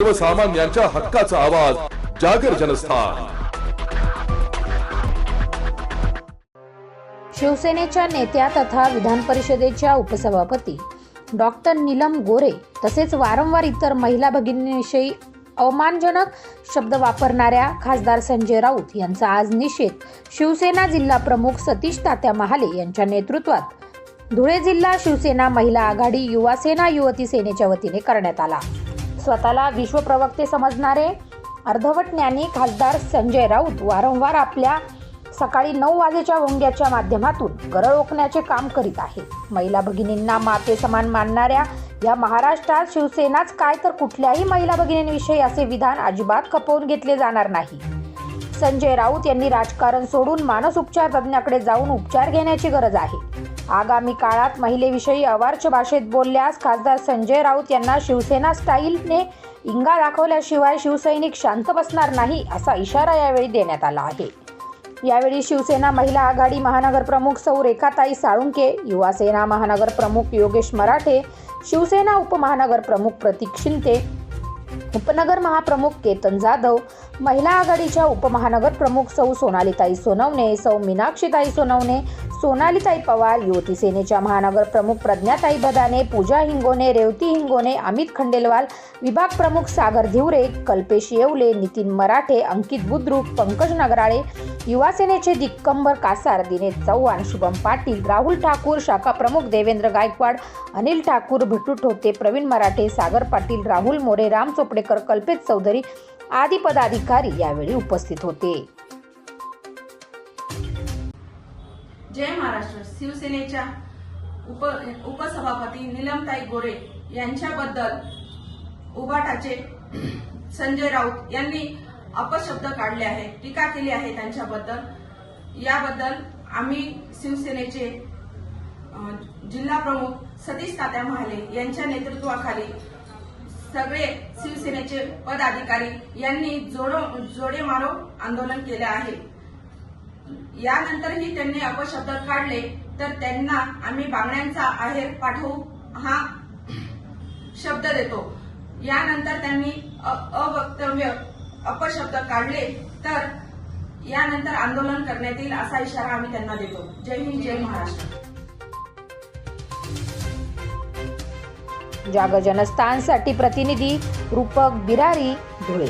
सर्वसामान्यांच्या हक्काचा आवाज जागर जनस्थान। शिवसेनेच्या नेत्या तथा विधान परिषदेच्या उपसभापती डॉक्टर नीलम गोरे तसेच वारंवार इतर महिला भगिनींविषयी अवमानजनक शब्द वापरणाऱ्या खासदार संजय राऊत यांचा आज निषेध शिवसेना जिल्हा प्रमुख सतीश तात्या महाले यांच्या नेतृत्वात धुळे जिल्हा शिवसेना महिला आघाडी युवा सेना युवती सेनेच्या वतीने करण्यात आला। स्वतःला विश्वप्रवक्ते समजणारे अर्धवट ज्ञानी खासदार संजय राऊत वारंवार आपल्या सकाळी 9 वाजेच्या भोंग्याच्या माध्यमातून गरळ ओकण्याचे काम करीत आहे। महिला भगिनींना माते समान मानणाऱ्या या महाराष्ट्रात शिवसेनाच काय तर कुठल्याही महिला भगिनींविषयी असे विधान अजिबात खपवून घेतले जाणार नाही। संजय राऊत यांनी राजकारण सोडून मानसोपचार तज्ञाकडे जाऊन उपचार घेण्याची गरज आहे। आगामी काळात महिलेविषयी अवाच्य भाषेत बोलल्यास खासदार संजय राऊत यांना शिवसेना स्टाईलने इंगा दाखवल्याशिवाय शिवसैनिक शांत बसणार नाही असा इशारा यावेळी देण्यात आला आहे। यावेळी शिवसेना महिला आघाडी महानगर प्रमुख सौ रेखाताई साळुंके, युवा सेना महानगर प्रमुख योगेश मराठे, शिवसेना उपमहानगर प्रमुख प्रतीक शिंदे, उपनगर महाप्रमुख केतन जाधव, महिला आघाडीच्या उपमहानगर प्रमुख सौ सोनालीताई सोनवणे, सौ मीनाक्षीताई सोनवणे, सोनालीताई पवार, युवती सेनेच्या महानगर प्रमुख प्रज्ञाताई बदाने, पूजा हिंगोने, रेवती हिंगोने, अमित खंडेलवाल, विभाग प्रमुख सागर धिवरे, कल्पेश येवले, नितीन मराठे, अंकित बुद्रुक, पंकज नगराळे, युवा सेनेचे दिगंबर कासार, दिनेश चव्हाण, शुभम पाटील, राहुल ठाकूर, शाखा प्रमुख देवेंद्र गायकवाड, अनिल ठाकूर, भिटू ठोते, प्रवीण मराठे, सागर पाटील, राहुल मोरे, राम चोपडेकर, कल्पेश चौधरी आदी पदाधिकारी यावेळी उपस्थित होते। जय महाराष्ट्र। शिवसेनेच्या उपसभापती नीलमताई गोरे यांच्याबद्दल उबाटाचे संजय राऊत यांनी अपशब्द काढले आहेत, टीका केली आहे त्यांच्याबद्दल। याबद्दल आम्ही शिवसेनेचे जिल्हा प्रमुख सतीश तात्या महाले यांच्या नेतृत्वाखाली सगळे शिवसेनेचे पदाधिकारी यांनी जोडे मारो आंदोलन केले आहे। यानंतरही त्यांनी अपशब्द काढले तर त्यांना आम्ही बांगड्यांचा आहेर पाठवू हा शब्द देतो। यानंतर त्यांनी अवक्तव्य अपशब्द काढले तर यानंतर आंदोलन करण्यात येईल असा इशारा आम्ही त्यांना देतो। जय हिंद, जय महाराष्ट्र। जागर जनस्थानसाठी प्रतिनिधी रूपक बिरारी, धुळे।